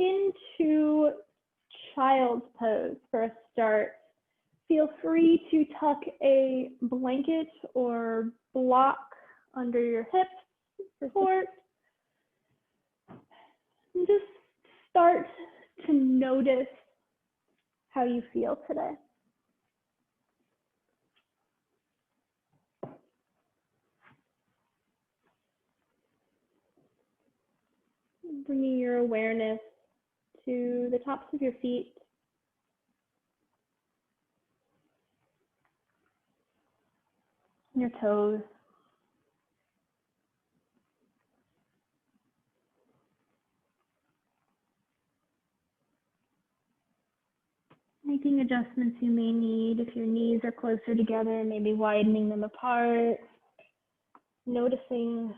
into child's pose for a start. Feel free to tuck a blanket or block under your hips for support. And just start to notice how you feel today. Bringing your awareness to the tops of your feet. Your toes. Making adjustments you may need if your knees are closer together, maybe widening them apart. Noticing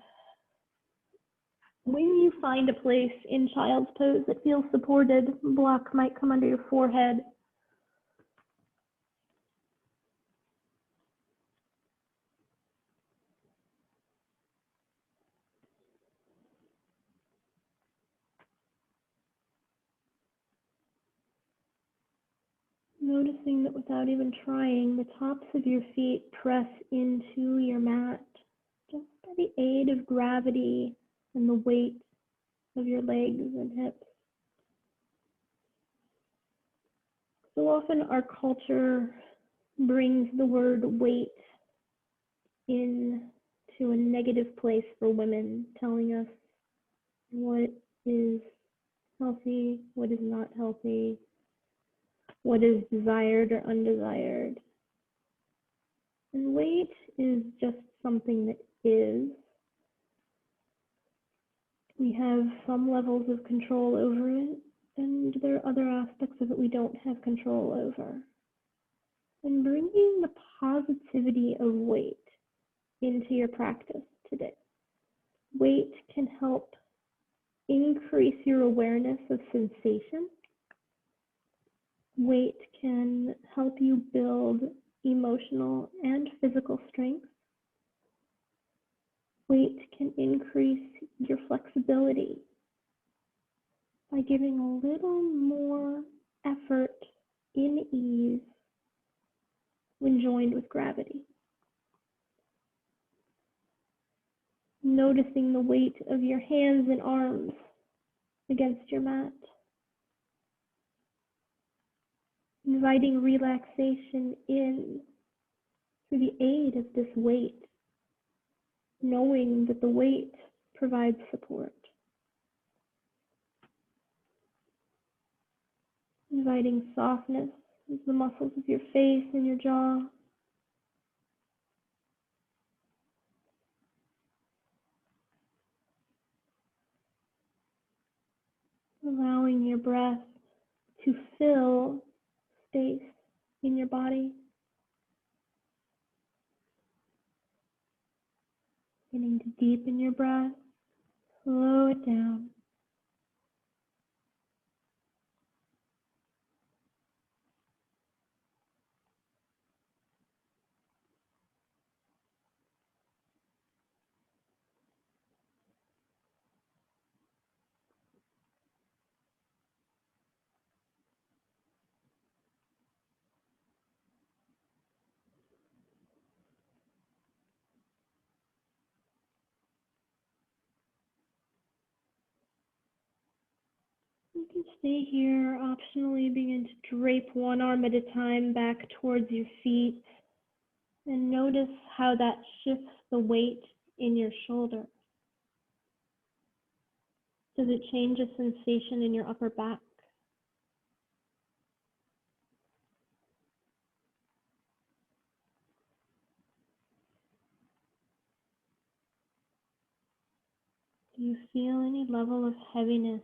when you find a place in child's pose that feels supported, block might come under your forehead. Noticing that without even trying, the tops of your feet press into your mat, just by the aid of gravity and the weight of your legs and hips. So often our culture brings the word weight into a negative place for women, telling us what is healthy, what is not healthy, what is desired or undesired. And weight is just something that is. We have some levels of control over it, and there are other aspects of it we don't have control over. And bringing the positivity of weight into your practice today. Weight can help increase your awareness of sensation. Weight can help you build emotional and physical strength. Weight can increase your flexibility by giving a little more effort in ease when joined with gravity. Noticing the weight of your hands and arms against your mat. Inviting relaxation in through the aid of this weight, knowing that the weight provides support. Inviting softness into the muscles of your face and your jaw. Allowing your breath to fill space in your body. Beginning to deepen your breath, slow it down. You can stay here, optionally begin to drape one arm at a time back towards your feet and notice how that shifts the weight in your shoulder. Does it change a sensation in your upper back? Do you feel any level of heaviness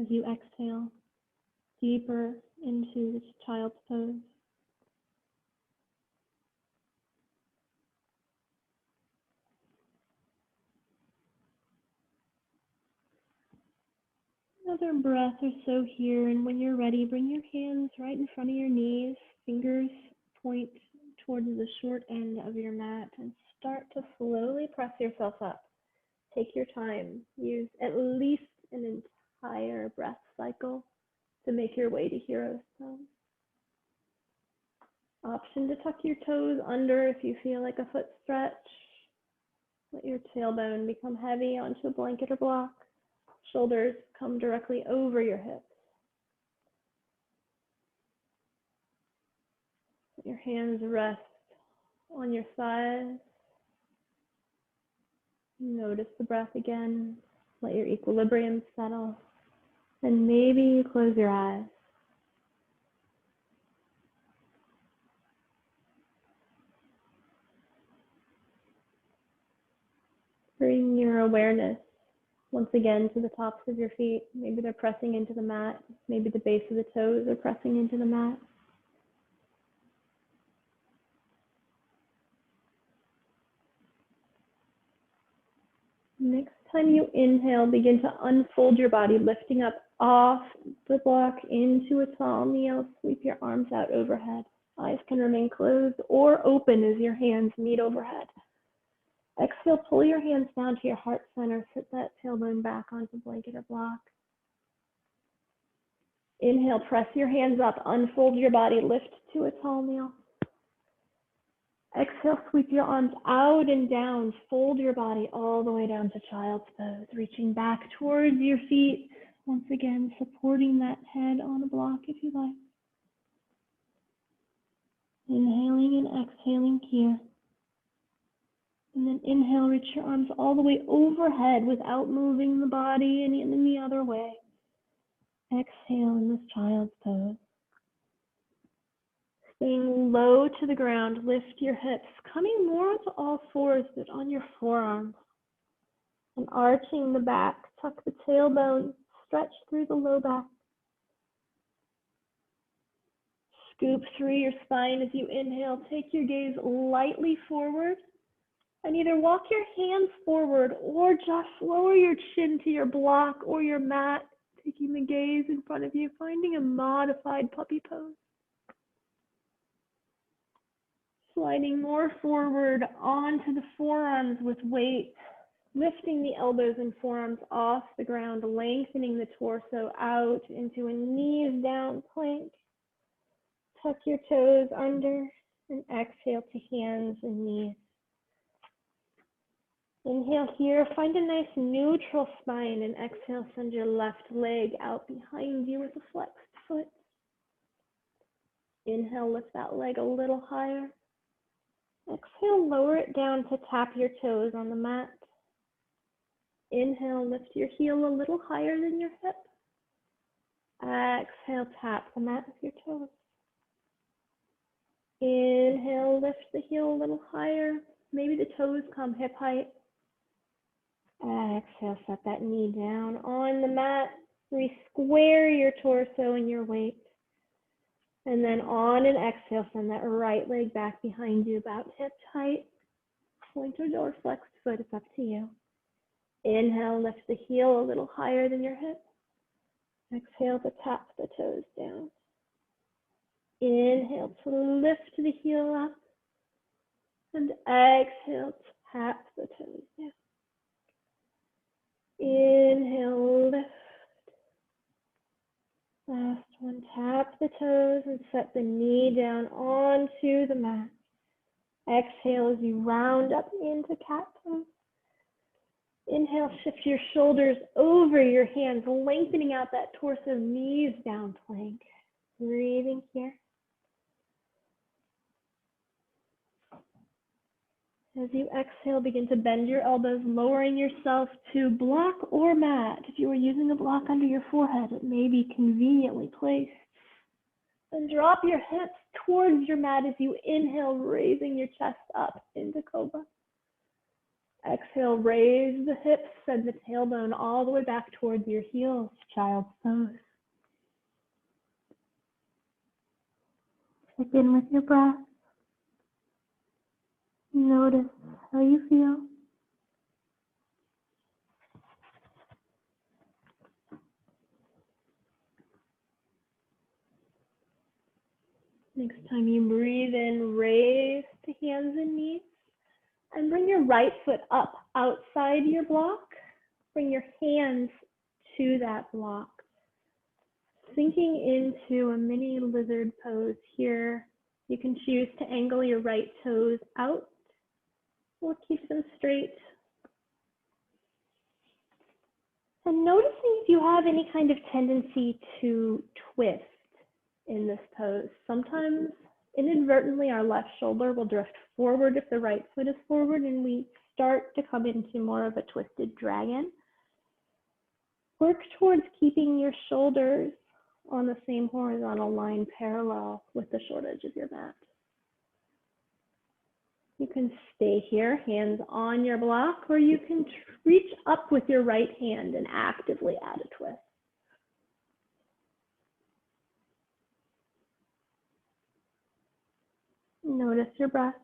as you exhale deeper into this child's pose? Another breath or so here, and when you're ready, bring your hands right in front of your knees, fingers point towards the short end of your mat, and start to slowly press yourself up. Take your time. Use at least an entire breath cycle to make your way to hero pose. Option to tuck your toes under if you feel like a foot stretch. Let your tailbone become heavy onto a blanket or block. Shoulders come directly over your hips. Let your hands rest on your thighs. Notice the breath again. Let your equilibrium settle. And maybe you close your eyes. Bring your awareness once again to the tops of your feet. Maybe they're pressing into the mat. Maybe the base of the toes are pressing into the mat. Next time you inhale, begin to unfold your body, lifting up off the block into a tall kneel. Sweep your arms out overhead. Eyes can remain closed or open as your hands meet overhead. Exhale, pull your hands down to your heart center. Sit that tailbone back onto blanket or block. Inhale, press your hands up, unfold your body, lift to a tall kneel. Exhale, sweep your arms out and down, fold your body all the way down to child's pose, reaching back towards your feet. Once again, supporting that head on a block if you like. Inhaling and exhaling here. And then inhale, reach your arms all the way overhead without moving the body any in the other way. Exhale in this child's pose. Staying low to the ground, lift your hips, coming more onto all fours but on your forearms. And arching the back, tuck the tailbone, stretch through the low back. Scoop through your spine as you inhale. Take your gaze lightly forward. And either walk your hands forward or just lower your chin to your block or your mat, taking the gaze in front of you, finding a modified puppy pose. Sliding more forward onto the forearms with weight, lifting the elbows and forearms off the ground, lengthening the torso out into a knees down plank. Tuck your toes under and exhale to hands and knees. Inhale here, find a nice neutral spine, and exhale, send your left leg out behind you with a flexed foot. Inhale, lift that leg a little higher. Exhale, lower it down to tap your toes on the mat. Inhale, lift your heel a little higher than your hip. Exhale, tap the mat with your toes. Inhale, lift the heel a little higher. Maybe the toes come hip height. Exhale, set that knee down on the mat. Re-square your torso and your weight. And then on an exhale, send that right leg back behind you, about hip height. Pointed or flexed foot, it's up to you. Inhale, lift the heel a little higher than your hip. Exhale to tap the toes down. Inhale to lift the heel up. And exhale, tap the toes down. Inhale, lift. Last one, tap the toes and set the knee down onto the mat. Exhale as you round up into cat pose. Inhale, shift your shoulders over your hands, lengthening out that torso, knees down plank. Breathing here. As you exhale, begin to bend your elbows, lowering yourself to block or mat. If you are using a block under your forehead, it may be conveniently placed. Then drop your hips towards your mat as you inhale, raising your chest up into cobra. Exhale, raise the hips, send the tailbone all the way back towards your heels, child's pose. Check in with your breath. Notice how you feel. Next time you breathe in, raise the hands and knees and bring your right foot up outside your block. Bring your hands to that block. Sinking into a mini lizard pose here. You can choose to angle your right toes out or keep them straight. And noticing if you have any kind of tendency to twist in this pose. Sometimes inadvertently our left shoulder will drift forward if the right foot is forward and we start to come into more of a twisted dragon. Work towards keeping your shoulders on the same horizontal line parallel with the short edge of your mat. You can stay here, hands on your block, or you can reach up with your right hand and actively add a twist. Notice your breath.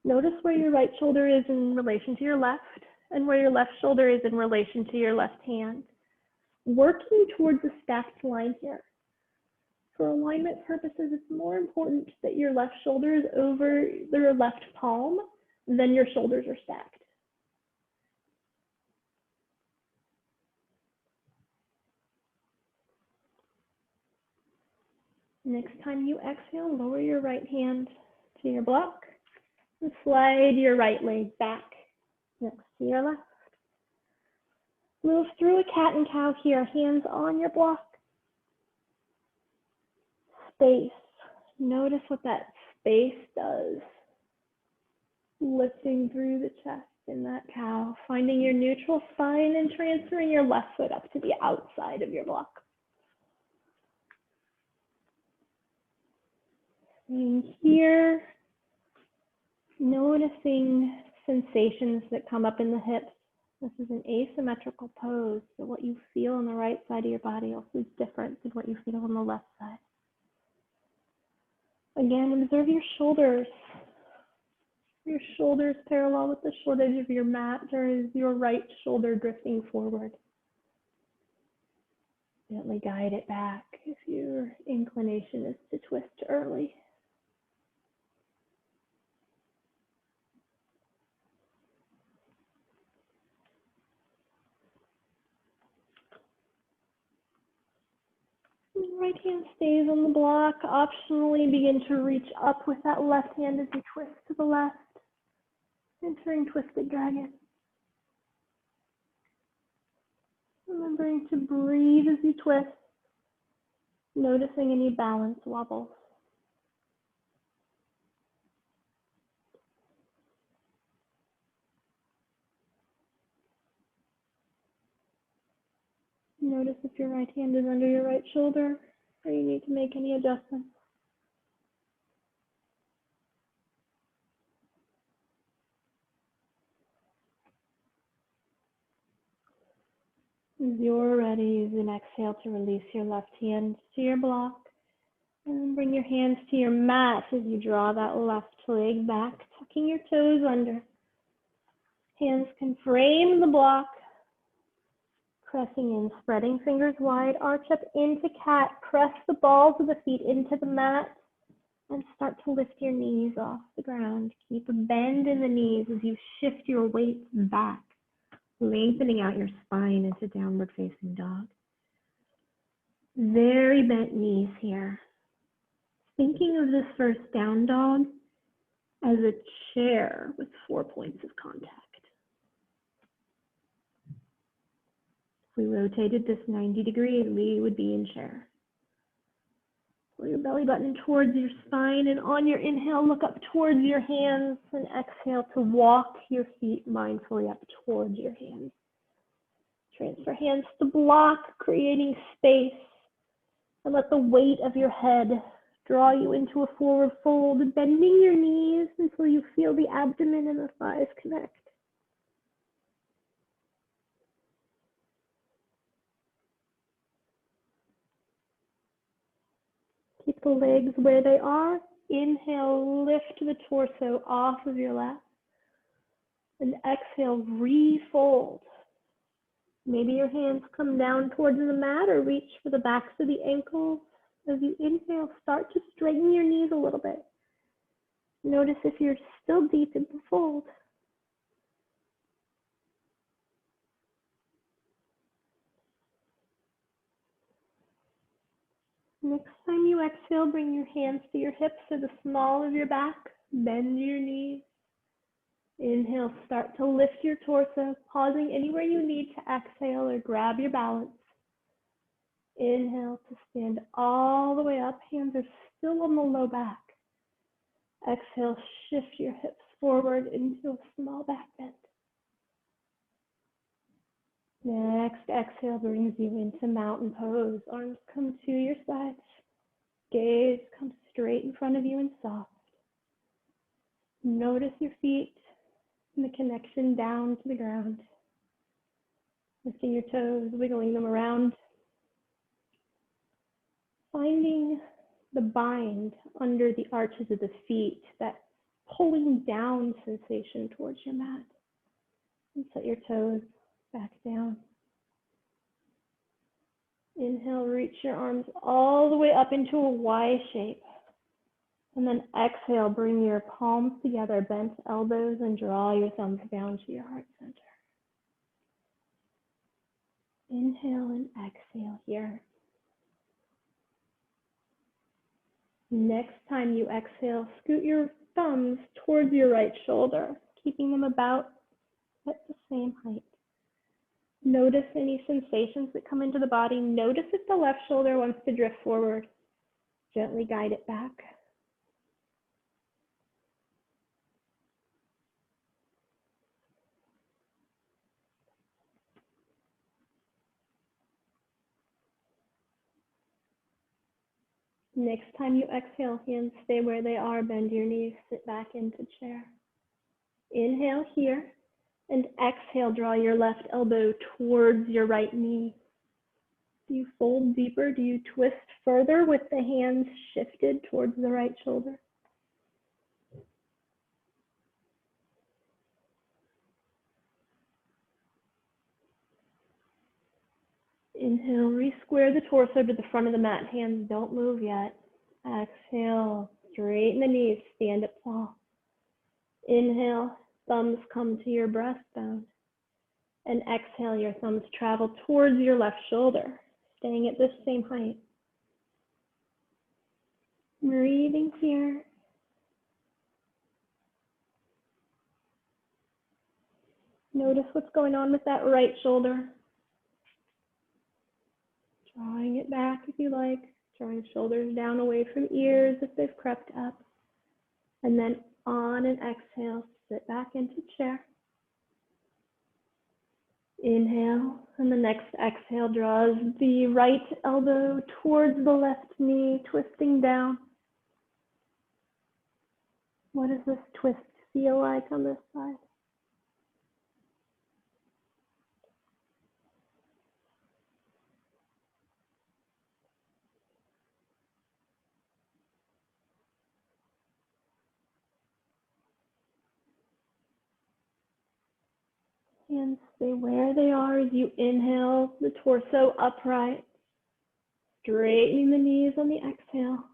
Notice where your right shoulder is in relation to your left and where your left shoulder is in relation to your left hand. Working towards a stacked line here. For alignment purposes, it's more important that your left shoulder is over your left palm than your shoulders are stacked. Next time you exhale, lower your right hand to your block and slide your right leg back next to your left. Move through a cat and cow here, hands on your block. Space. Notice what that space does. Lifting through the chest in that cow, finding your neutral spine and transferring your left foot up to the outside of your block. And here, noticing sensations that come up in the hips. This is an asymmetrical pose, so what you feel on the right side of your body also is different than what you feel on the left side. Again, observe your shoulders. Your shoulders parallel with the short edge of your mat, or is your right shoulder drifting forward? Gently guide it back if your inclination is to twist early. Right hand stays on the block. Optionally begin to reach up with that left hand as you twist to the left, entering twisted dragon. Remembering to breathe as you twist, noticing any balance wobbles. Notice if your right hand is under your right shoulder or you need to make any adjustments. As you're ready, use an exhale to release your left hand to your block. And then bring your hands to your mat as you draw that left leg back, tucking your toes under. Hands can frame the block. Pressing in, spreading fingers wide, arch up into cat, press the balls of the feet into the mat, and start to lift your knees off the ground. Keep a bend in the knees as you shift your weight back, lengthening out your spine into downward facing dog. Very bent knees here. Thinking of this first down dog as a chair with 4 points of contact. If we rotated this 90 degrees, we would be in chair. Pull your belly button towards your spine, and on your inhale, look up towards your hands, and exhale to walk your feet mindfully up towards your hands. Transfer hands to block, creating space, and let the weight of your head draw you into a forward fold, bending your knees until you feel the abdomen and the thighs connect. Keep the legs where they are. Inhale, lift the torso off of your lap. And exhale, refold. Maybe your hands come down towards the mat or reach for the backs of the ankles. As you inhale, start to straighten your knees a little bit. Notice if you're still deep in the fold. Next time you exhale, bring your hands to your hips or the small of your back. Bend your knees. Inhale, start to lift your torso, pausing anywhere you need to exhale or grab your balance. Inhale to stand all the way up. Hands are still on the low back. Exhale, shift your hips forward into a small back bend. Next exhale brings you into mountain pose. Arms come to your sides. Gaze comes straight in front of you and soft. Notice your feet and the connection down to the ground. Lifting your toes, wiggling them around. Finding the bind under the arches of the feet, that pulling down sensation towards your mat. And set your toes back down. Inhale, reach your arms all the way up into a Y shape. And then exhale, bring your palms together, bent elbows, and draw your thumbs down to your heart center. Inhale and exhale here. Next time you exhale, scoot your thumbs towards your right shoulder, keeping them about at the same height. Notice any sensations that come into the body. Notice if the left shoulder wants to drift forward. Gently guide it back. Next time you exhale, hands stay where they are. Bend your knees, sit back into chair. Inhale here, and exhale, draw your left elbow towards your right knee. Do you fold deeper? Do you twist further with the hands shifted towards the right shoulder? Inhale, re-square the torso to the front of the mat. Hands don't move yet. Exhale, straighten the knees, stand up tall. Inhale, thumbs come to your breastbone. And exhale, your thumbs travel towards your left shoulder, staying at this same height. Breathing here. Notice what's going on with that right shoulder. Drawing it back if you like. Drawing shoulders down away from ears if they've crept up. And then on an exhale, sit back into chair. Inhale, and the next exhale draws the right elbow towards the left knee, twisting down. What does this twist feel like on this side? Hands stay where they are as you inhale, the torso upright, straightening the knees on the exhale.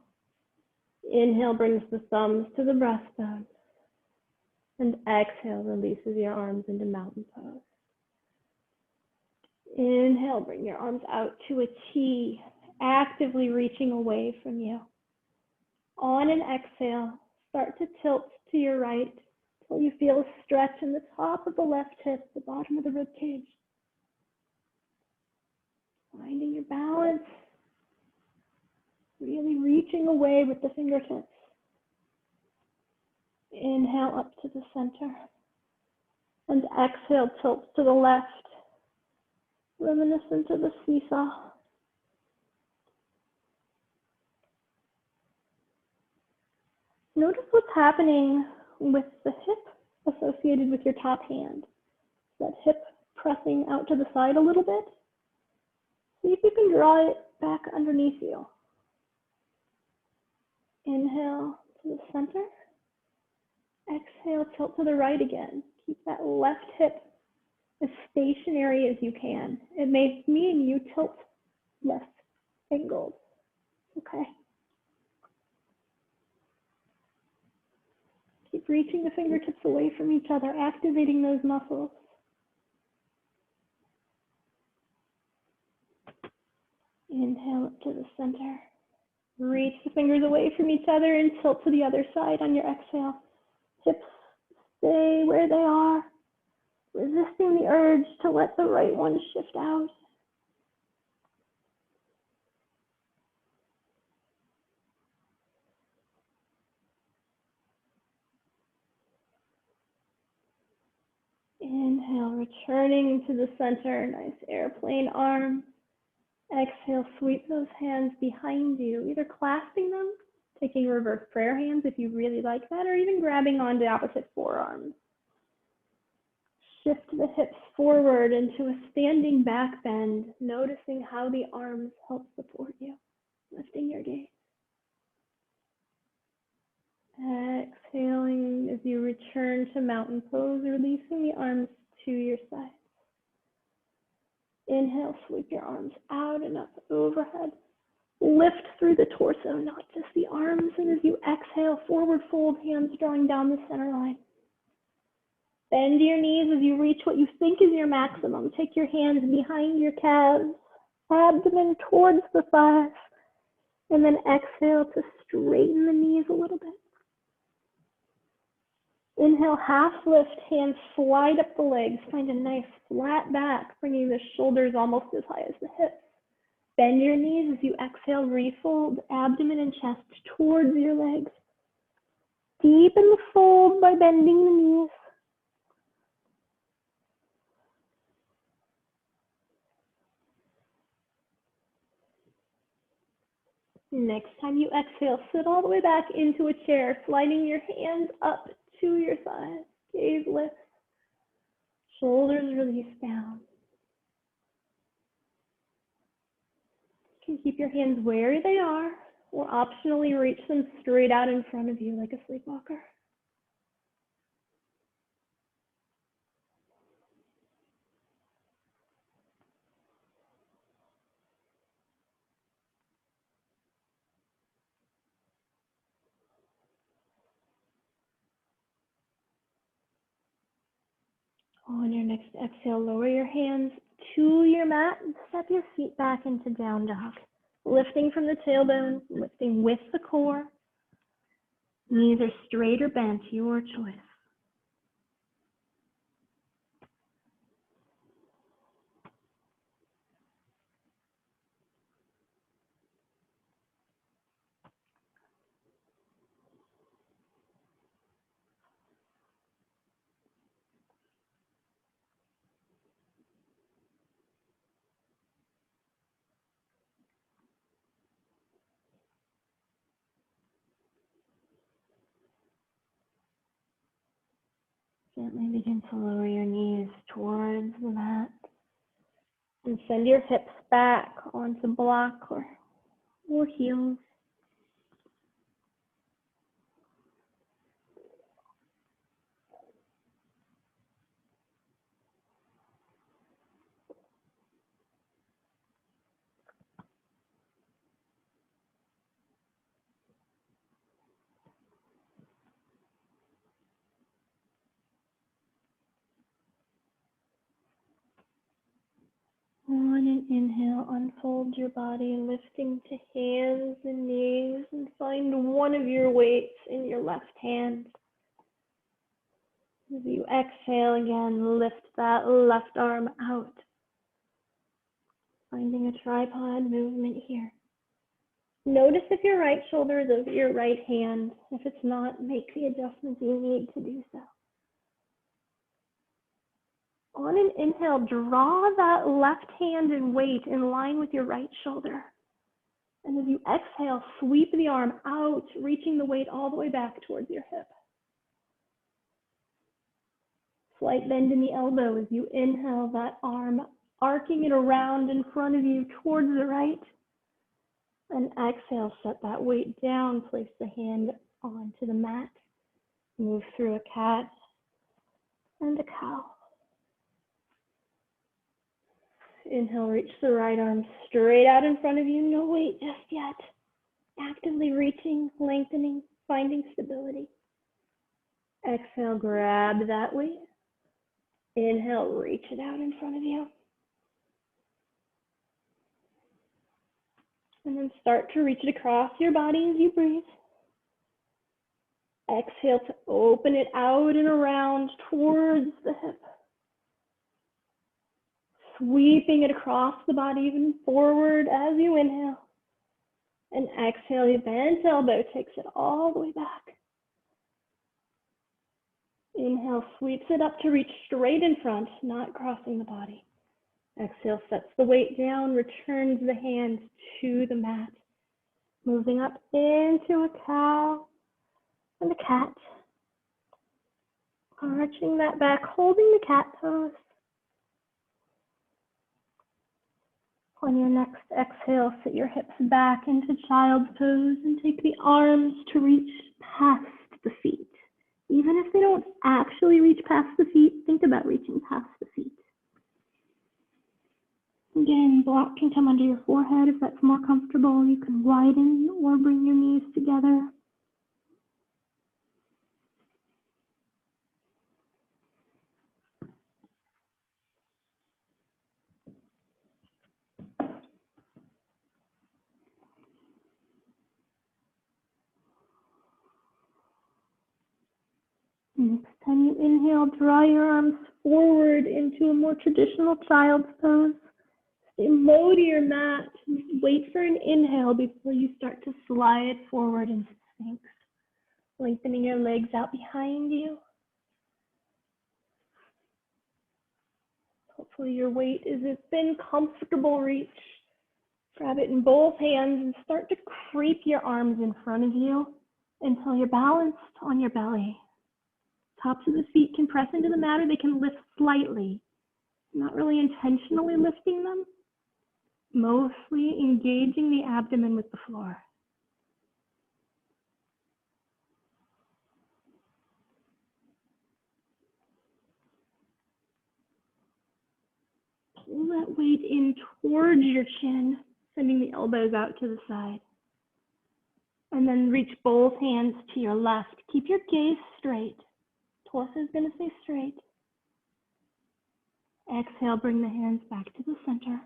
Inhale brings the thumbs to the breastbone. And exhale releases your arms into mountain pose. Inhale, bring your arms out to a T, actively reaching away from you. On an exhale, start to tilt to your right until you feel a stretch in the top of the left hip, the bottom of the rib cage. Finding your balance, really reaching away with the fingertips. Inhale up to the center. And exhale, tilt to the left, reminiscent of the seesaw. Notice what's happening with the hip associated with your top hand. That hip pressing out to the side a little bit. See if you can draw it back underneath you. Inhale to the center. Exhale, tilt to the right again. Keep that left hip as stationary as you can. It may mean you tilt less angled. Okay. Keep reaching the fingertips away from each other, activating those muscles. Inhale up to the center. Reach the fingers away from each other and tilt to the other side on your exhale. Hips stay where they are, resisting the urge to let the right one shift out. Inhale, returning to the center, nice airplane arm. Exhale, sweep those hands behind you, either clasping them, taking reverse prayer hands if you really like that, or even grabbing onto opposite forearms. Shift the hips forward into a standing back bend, noticing how the arms help support you, lifting your gaze. Exhaling as you return to mountain pose, releasing the arms to your sides. Inhale, sweep your arms out and up overhead. Lift through the torso, not just the arms. And as you exhale, forward fold, hands drawing down the center line. Bend your knees as you reach what you think is your maximum. Take your hands behind your calves, abdomen towards the thighs, and then exhale to straighten the knees a little bit. Inhale, half lift, hands slide up the legs. Find a nice flat back, bringing the shoulders almost as high as the hips. Bend your knees as you exhale, refold abdomen and chest towards your legs. Deepen the fold by bending the knees. Next time you exhale, sit all the way back into a chair, sliding your hands up to your thighs. Gaze lifts. Shoulders release down. You can keep your hands where they are, or optionally reach them straight out in front of you like a sleepwalker. On your next exhale, lower your hands to your mat and step your feet back into down dog. Lifting from the tailbone, lifting with the core. Knees are straight or bent, your choice. Gently begin to lower your knees towards the mat. And send your hips back onto block or heels. On an inhale, unfold your body, lifting to hands and knees, and find one of your weights in your left hand. As you exhale again, lift that left arm out, finding a tripod movement here. Notice if your right shoulder is over your right hand. If it's not, make the adjustments you need to do so. On an inhale, draw that left hand and weight in line with your right shoulder. And as you exhale, sweep the arm out, reaching the weight all the way back towards your hip. Slight bend in the elbow as you inhale, that arm arcing it around in front of you towards the right. And exhale, set that weight down, place the hand onto the mat. Move through a cat and a cow. Inhale, reach the right arm straight out in front of you. No weight just yet. Actively reaching, lengthening, finding stability. Exhale, grab that weight. Inhale, reach it out in front of you. And then start to reach it across your body as you breathe. Exhale to open it out and around towards the hip. Sweeping it across the body, even forward as you inhale. And exhale, your bent elbow takes it all the way back. Inhale, sweeps it up to reach straight in front, not crossing the body. Exhale, sets the weight down, returns the hands to the mat. Moving up into a cow and a cat. Arching that back, holding the cat pose. On your next exhale, sit your hips back into child's pose and take the arms to reach past the feet. Even if they don't actually reach past the feet, think about reaching past the feet. Again, block can come under your forehead if that's more comfortable. You can widen or bring your knees together. Next time you inhale, draw your arms forward into a more traditional child's pose. Stay low to your mat. Wait for an inhale before you start to slide forward into Sphinx. Lengthening your legs out behind you. Hopefully your weight is within comfortable reach. Grab it in both hands and start to creep your arms in front of you until you're balanced on your belly. Tops of the feet can press into the mat or they can lift slightly. Not really intentionally lifting them, mostly engaging the abdomen with the floor. Pull that weight in towards your chin, sending the elbows out to the side. And then reach both hands to your left. Keep your gaze straight. Torso is going to stay straight. Exhale, bring the hands back to the center.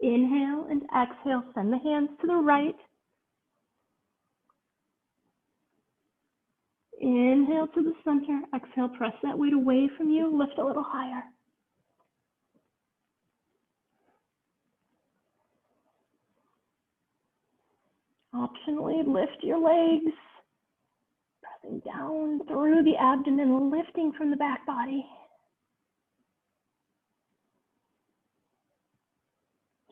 Inhale and exhale, send the hands to the right. Inhale to the center. Exhale, press that weight away from you. Lift a little higher. Optionally, lift your legs. Pressing down through the abdomen, lifting from the back body.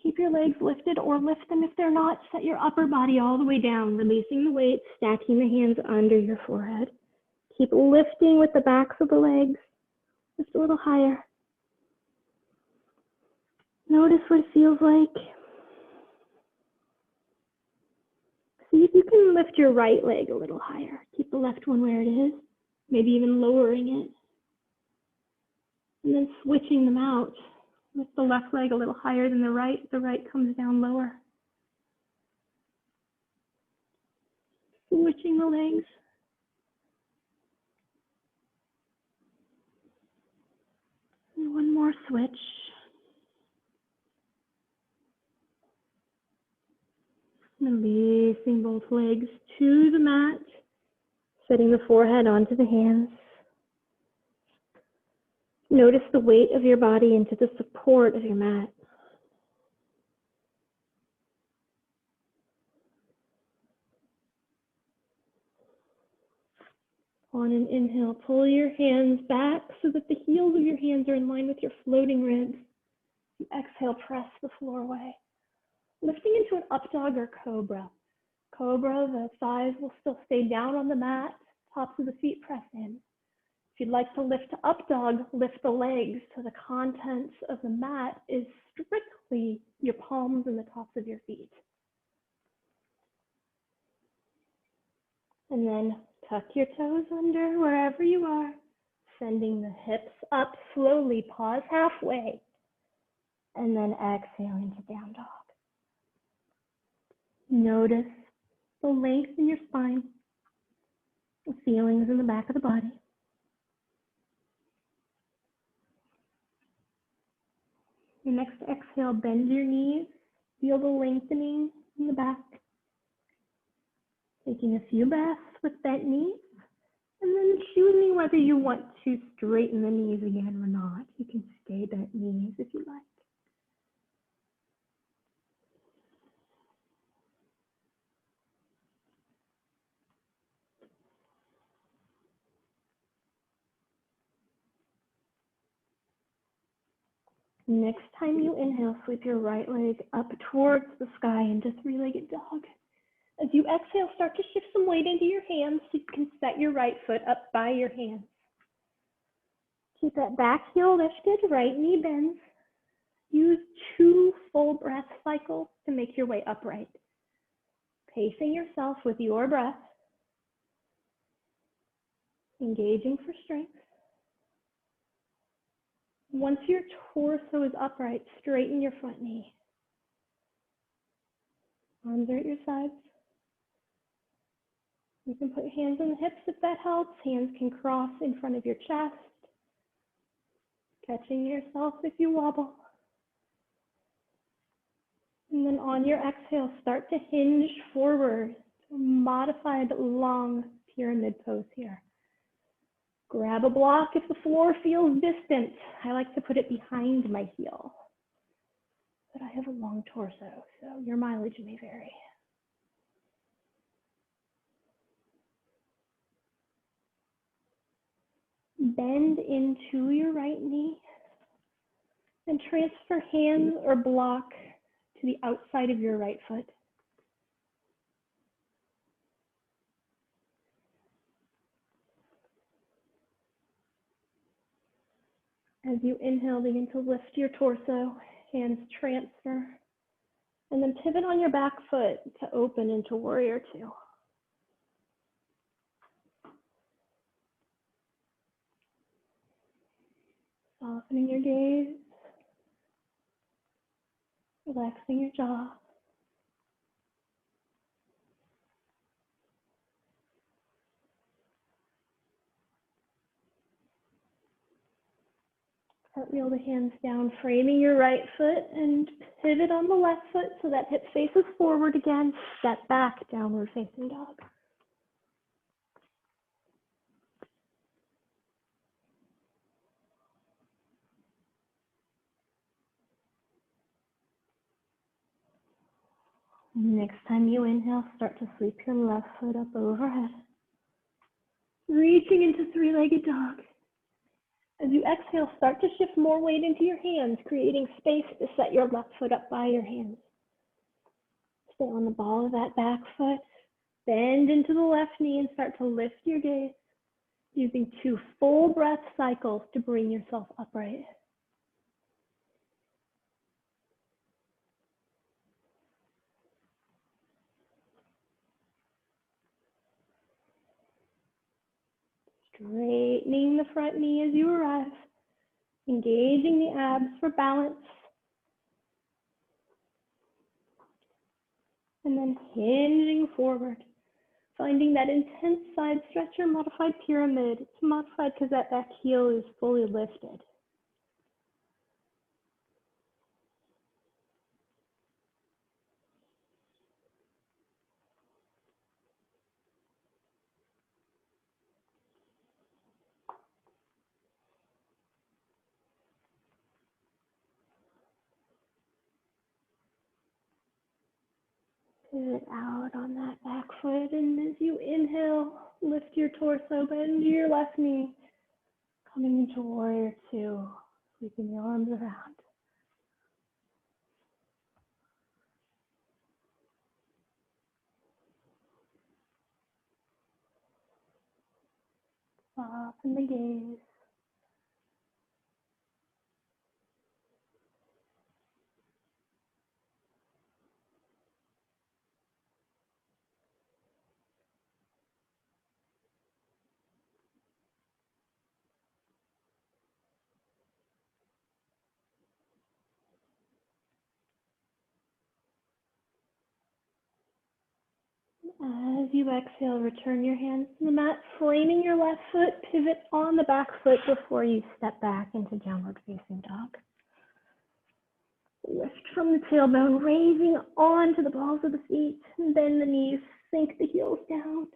Keep your legs lifted or lift them if they're not. Set your upper body all the way down, releasing the weight, stacking the hands under your forehead. Keep lifting with the backs of the legs. Just a little higher. Notice what it feels like. See if you can lift your right leg a little higher. Keep the left one where it is, maybe even lowering it. And then switching them out. Lift the left leg a little higher than the right comes down lower. Switching the legs. And one more switch. Releasing both legs to the mat, setting the forehead onto the hands. Notice the weight of your body into the support of your mat. On an inhale, pull your hands back so that the heels of your hands are in line with your floating ribs. Exhale, press the floor away. Lifting into an up dog or cobra. Cobra, the thighs will still stay down on the mat, tops of the feet press in. If you'd like to lift to up dog, lift the legs so the contents of the mat is strictly your palms and the tops of your feet. And then tuck your toes under wherever you are, sending the hips up slowly, pause halfway, and then exhale into down dog. Notice the length in your spine, the feelings in the back of the body. Your next exhale, bend your knees, Feel the lengthening in the back. Taking a few breaths with bent knees, and then choosing whether you want to straighten the knees again or not. You can stay bent knees if you like. Next time you inhale, sweep your right leg up towards the sky into three-legged dog. As you exhale, start to shift some weight into your hands so you can set your right foot up by your hands. Keep that back heel lifted, right knee bends. Use 2 full breath cycles to make your way upright. Pacing yourself with your breath. Engaging for strength. Once your torso is upright, straighten your front knee. Arms are at your sides. You can put hands on the hips if that helps. Hands can cross in front of your chest. Catching yourself if you wobble. And then on your exhale, start to hinge forward. Modified long pyramid pose here. Grab a block if the floor feels distant. I like to put it behind my heel. But I have a long torso, so your mileage may vary. Bend into your right knee and transfer hands or block to the outside of your right foot. As you inhale, begin to lift your torso, hands transfer, and then pivot on your back foot to open into Warrior Two. Softening your gaze, relaxing your jaw. Cartwheel the hands down, framing your right foot, and pivot on the left foot so that hip faces forward again. Step back, downward facing dog. Next time you inhale, start to sweep your left foot up overhead. Reaching into three-legged dog. As you exhale, start to shift more weight into your hands, creating space to set your left foot up by your hands. Stay on the ball of that back foot. Bend into the left knee and start to lift your gaze, using 2 full breath cycles to bring yourself upright. Straightening the front knee as you arrive, engaging the abs for balance, and then hinging forward, finding that intense side stretch or modified pyramid. It's modified because that back heel is fully lifted. Pivot out on that back foot, and as you inhale, lift your torso, bend your left knee, coming into Warrior Two, sweeping your arms around. Soften the gaze. As you exhale, return your hands to the mat, framing your left foot, pivot on the back foot before you step back into downward facing dog. Lift from the tailbone, raising onto the balls of the feet, and bend the knees, sink the heels down.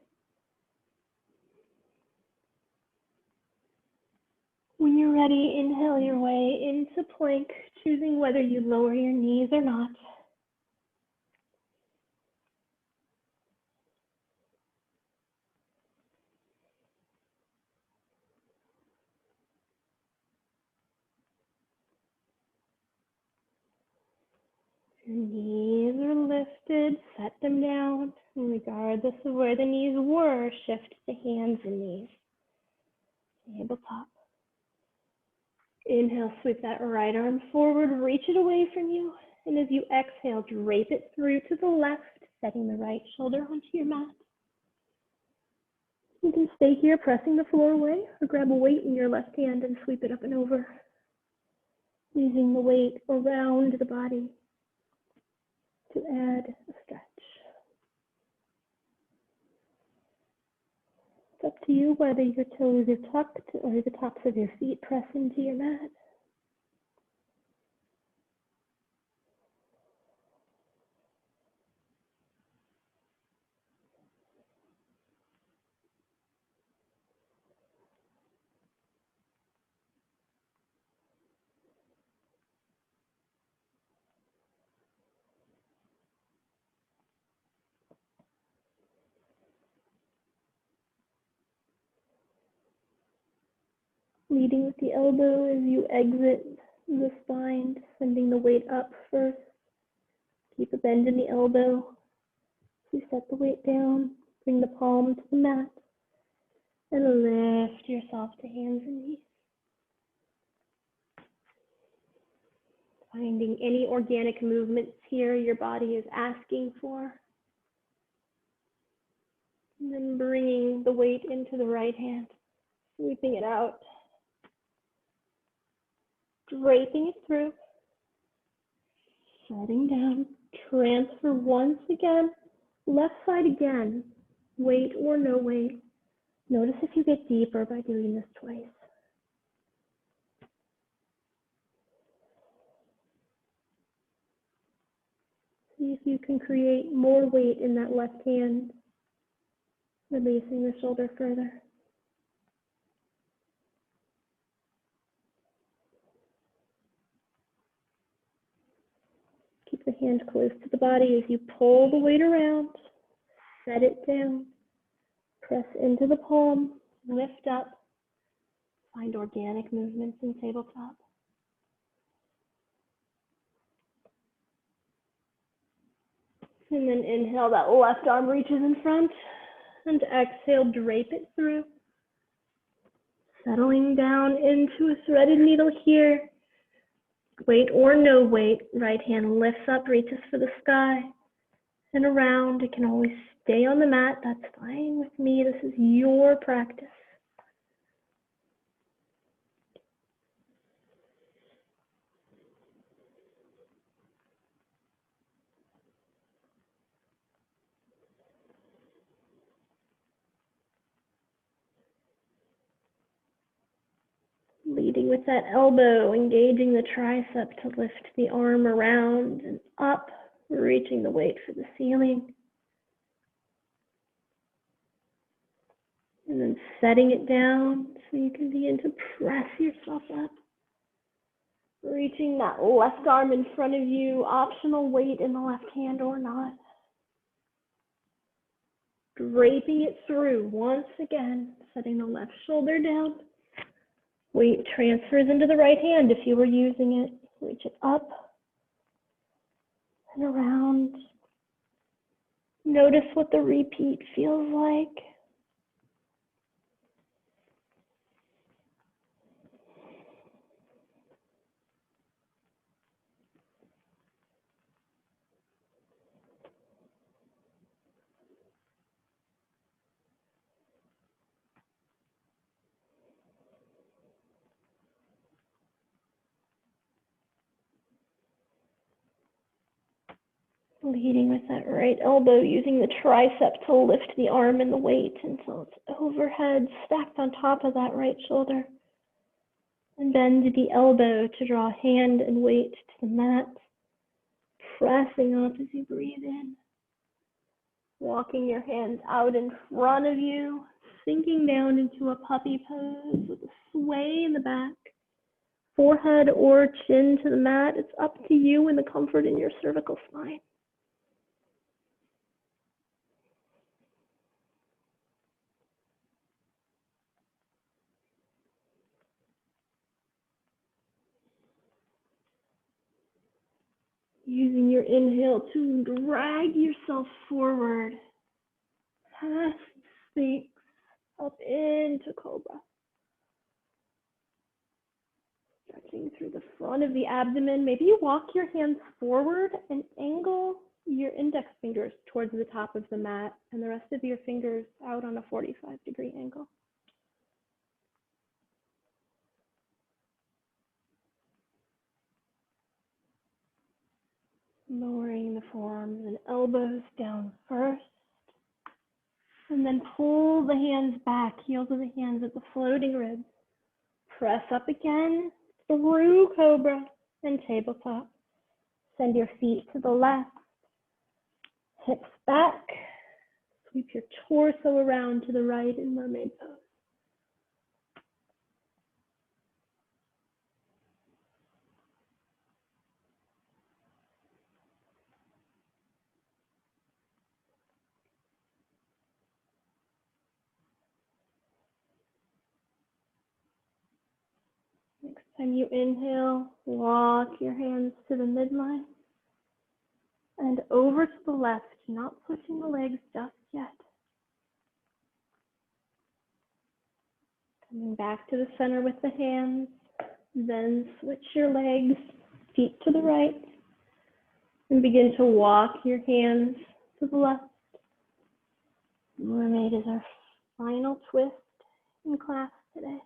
When you're ready, inhale your way into plank, choosing whether you lower your knees or not. Your knees are lifted, set them down, and regardless of where the knees were, shift to hands and knees. Tabletop. Inhale, sweep that right arm forward, reach it away from you, and as you exhale, drape it through to the left, setting the right shoulder onto your mat. You can stay here pressing the floor away, or grab a weight in your left hand and sweep it up and over, using the weight around the body to add a stretch. It's up to you whether your toes are tucked or the tops of your feet press into your mat. Leading with the elbow as you exit the spine, sending the weight up first. Keep a bend in the elbow. You set the weight down, bring the palm to the mat, and lift yourself to hands and knees. Finding any organic movements here your body is asking for. And then bringing the weight into the right hand, sweeping it out, draping it through, setting down, transfer once again, left side again, weight or no weight. Notice if you get deeper by doing this twice. See if you can create more weight in that left hand, releasing the shoulder further. Keep the hand close to the body as you pull the weight around, set it down, press into the palm, lift up, find organic movements in tabletop. And then inhale, that left arm reaches in front, and exhale, drape it through. Settling down into a threaded needle here. Weight or no weight, right hand lifts up, reaches for the sky, and around. It can always stay on the mat, that's fine with me. This is your practice. Leading with that elbow, engaging the tricep to lift the arm around and up, reaching the weight for the ceiling. And then setting it down so you can begin to press yourself up. Reaching that left arm in front of you, optional weight in the left hand or not. Draping it through once again, setting the left shoulder down. Weight transfers into the right hand if you were using it. Reach it up and around. Notice what the repeat feels like. Leading with that right elbow, using the tricep to lift the arm and the weight until it's overhead, stacked on top of that right shoulder. And bend the elbow to draw hand and weight to the mat. pressing up as you breathe in. Walking your hands out in front of you, sinking down into a puppy pose with a sway in the back. Forehead or chin to the mat. It's up to you and the comfort in your cervical spine. Using your inhale to drag yourself forward, past Sphinx, up into Cobra. Stretching through the front of the abdomen. Maybe you walk your hands forward and angle your index fingers towards the top of the mat and the rest of your fingers out on a 45-degree angle. Lowering the forearms and elbows down first. And then pull the hands back, heels of the hands at the floating ribs. Press up again through Cobra and tabletop. Send your feet to the left. Hips back. Sweep your torso around to the right in mermaid pose. Next time you inhale, walk your hands to the midline and over to the left, not pushing the legs just yet. Coming back to the center with the hands, then switch your legs, feet to the right, and begin to walk your hands to the left. Mermaid is our final twist in class today.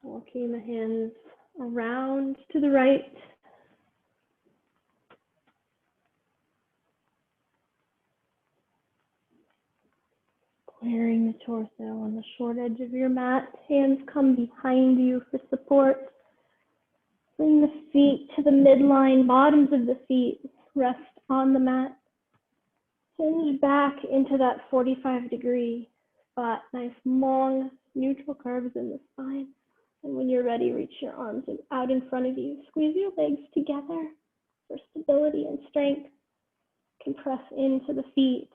Walking the hands around to the right. Clearing the torso on the short edge of your mat. Hands come behind you for support. Bring the feet to the midline, bottoms of the feet rest on the mat. Hinge back into that 45-degree spot. Nice long neutral curves in the spine. And when you're ready, reach your arms out in front of you. Squeeze your legs together for stability and strength. Compress into the feet.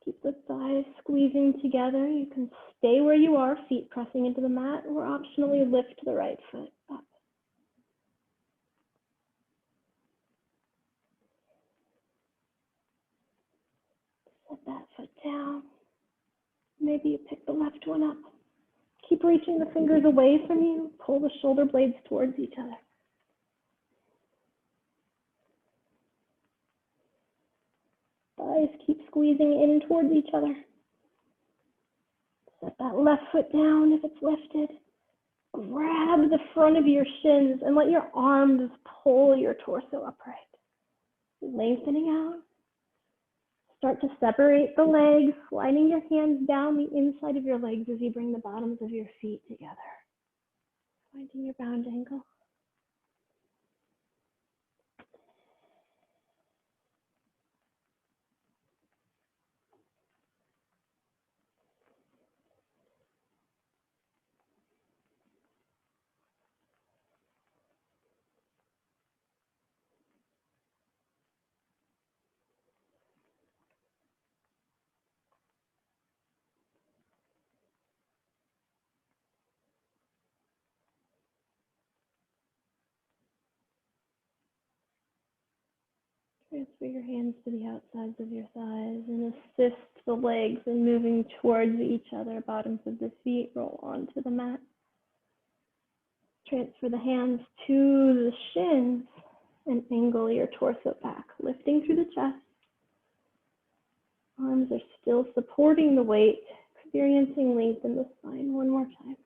Keep the thighs squeezing together. You can stay where you are, feet pressing into the mat, or optionally lift the right foot up. Set that foot down. Maybe you pick the left one up. Keep reaching the fingers away from you. Pull the shoulder blades towards each other. Thighs keep squeezing in towards each other. Set that left foot down if it's lifted. Grab the front of your shins and let your arms pull your torso upright. Lengthening out. Start to separate the legs, sliding your hands down the inside of your legs as you bring the bottoms of your feet together. Finding your bound ankle. Transfer your hands to the outsides of your thighs and assist the legs in moving towards each other. Bottoms of the feet roll onto the mat. Transfer the hands to the shins and angle your torso back, lifting through the chest. Arms are still supporting the weight. Could experiencing length in the spine. One more time.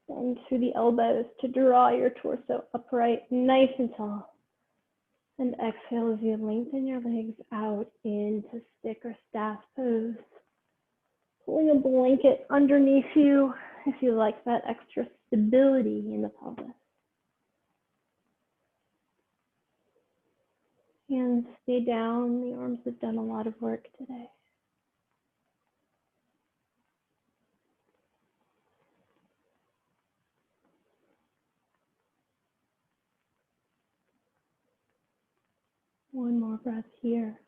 Bend through the elbows to draw your torso upright, nice and tall. And exhale as you lengthen your legs out into stick or staff pose. Pulling a blanket underneath you if you like that extra stability in the pelvis. Hands stay down. The arms have done a lot of work today. One more breath here.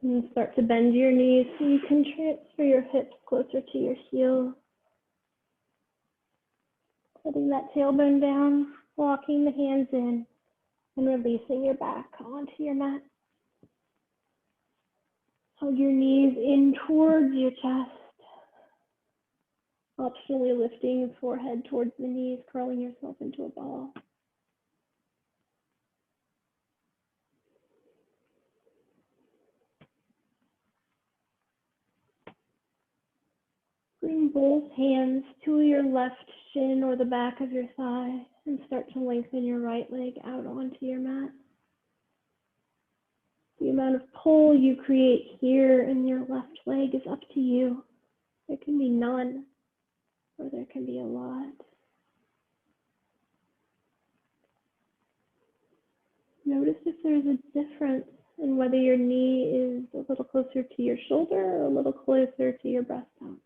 And start to bend your knees so you can transfer your hips closer to your heels. Letting that tailbone down, walking the hands in, and releasing your back onto your mat. Hug your knees in towards your chest. Optionally lifting your forehead towards the knees, curling yourself into a ball. Bring both hands to your left shin or the back of your thigh and start to lengthen your right leg out onto your mat. The amount of pull you create here in your left leg is up to you. There can be none, or there can be a lot. Notice if there's a difference in whether your knee is a little closer to your shoulder or a little closer to your breast bone.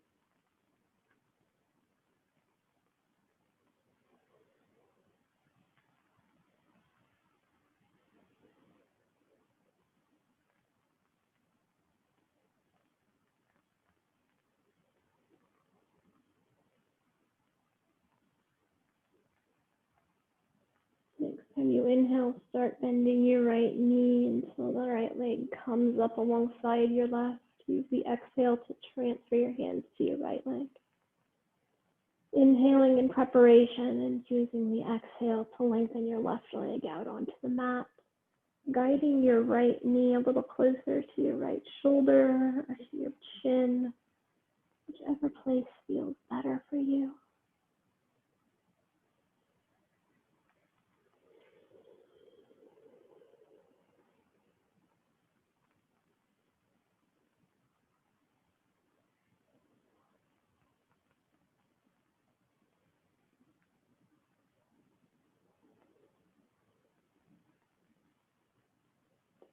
Next time you inhale, start bending your right knee until the right leg comes up alongside your left. Use the exhale to transfer your hands to your right leg. Inhaling in preparation and using the exhale to lengthen your left leg out onto the mat. Guiding your right knee a little closer to your right shoulder or to your chin, whichever place feels better for you.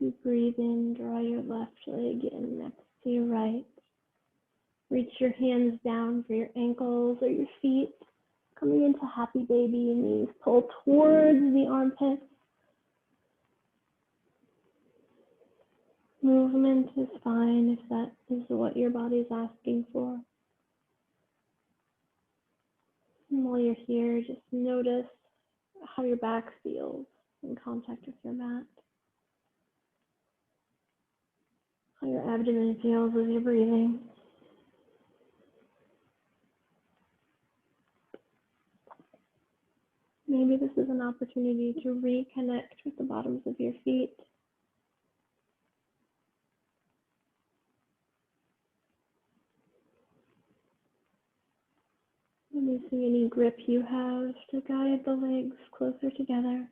You breathe in, draw your left leg in next to your right. Reach your hands down for your ankles or your feet. Coming into happy baby, knees pull towards the armpits. Movement is fine if that is what your body's asking for. And while you're here, just notice how your back feels in contact with your mat. How your abdomen feels as you're breathing. Maybe this is an opportunity to reconnect with the bottoms of your feet. Releasing any grip you have to guide the legs closer together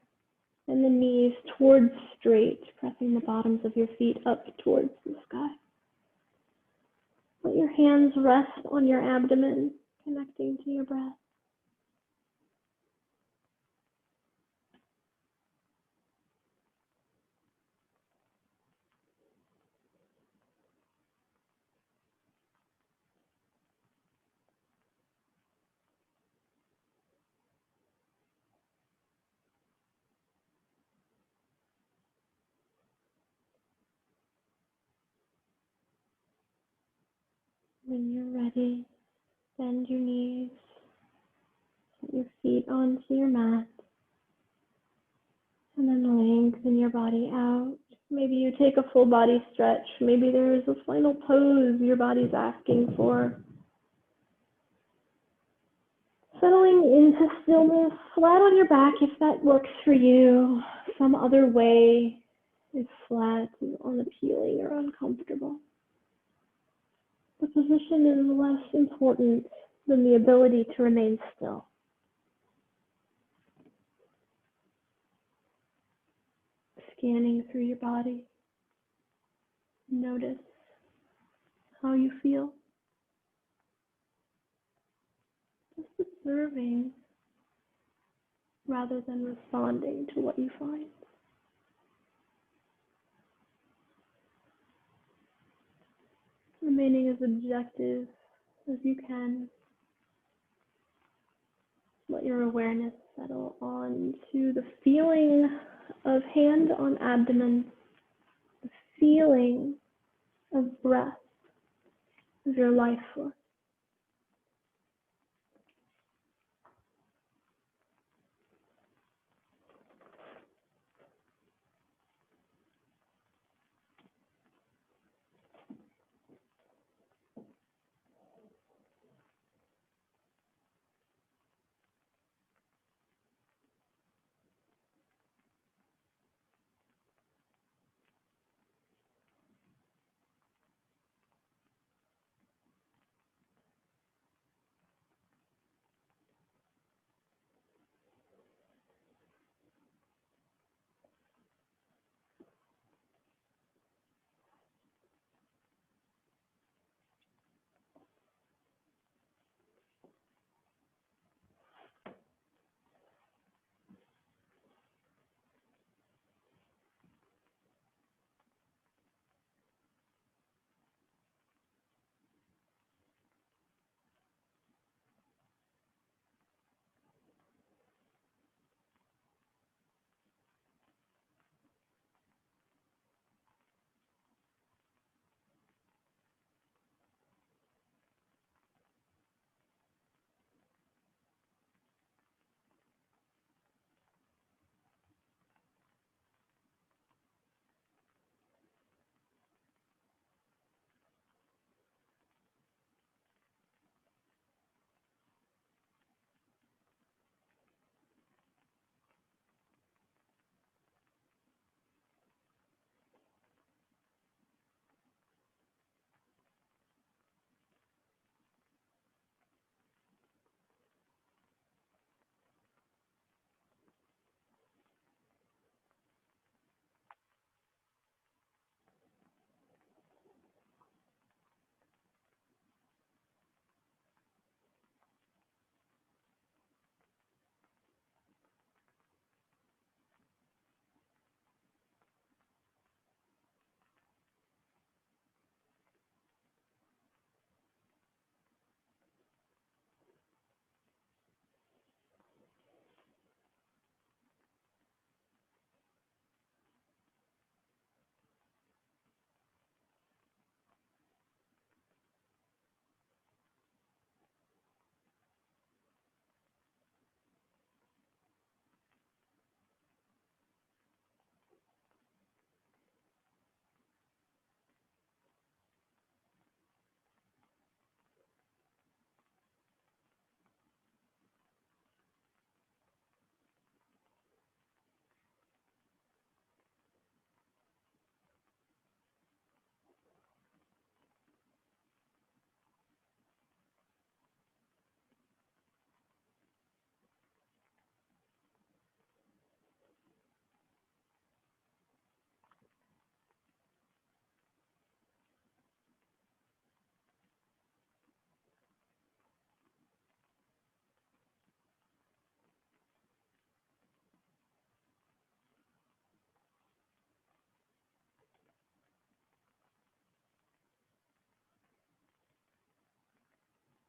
and the knees towards straight, pressing the bottoms of your feet up towards the sky. Let your hands rest on your abdomen, connecting to your breath. When you're ready, bend your knees, put your feet onto your mat, and then lengthen your body out. Maybe you take a full body stretch. Maybe there is a final pose your body's asking for. Settling into stillness, flat on your back if that works for you. Some other way is flat, unappealing, or uncomfortable. The position is less important than the ability to remain still. Scanning through your body, notice how you feel. Just observing rather than responding to what you find. Remaining as objective as you can. Let your awareness settle on to the feeling of hand on abdomen, the feeling of breath, of your life force.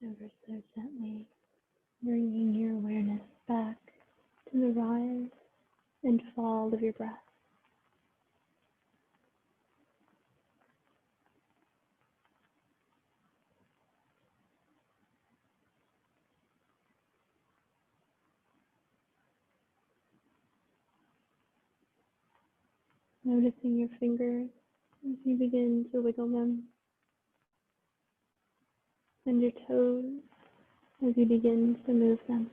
Ever so gently bringing your awareness back to the rise and fall of your breath. Noticing your fingers as you begin to wiggle them, and your toes as you begin to move them.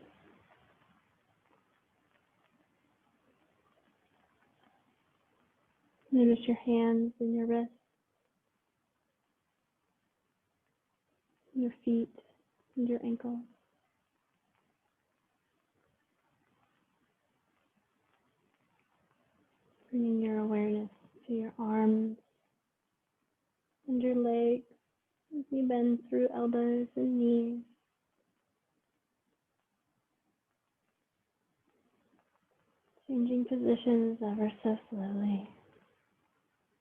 Notice your hands and your wrists. your feet and your ankles. Bringing your awareness to your arms and your legs as you bend through elbows and knees. Changing positions ever so slowly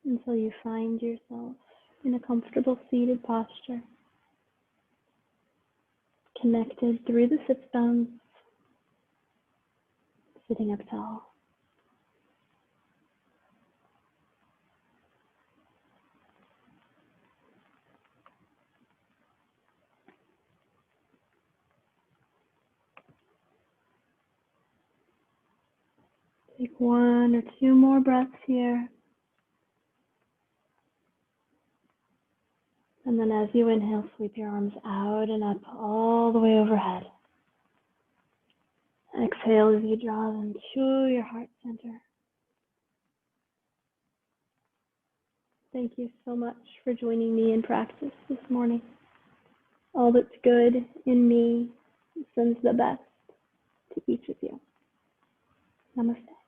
until you find yourself in a comfortable seated posture, connected through the sits bones, sitting up tall. Take 1 or 2 more breaths here. And then as you inhale, sweep your arms out and up all the way overhead. Exhale as you draw them to your heart center. Thank you so much for joining me in practice this morning. All that's good in me sends the best to each of you. Namaste.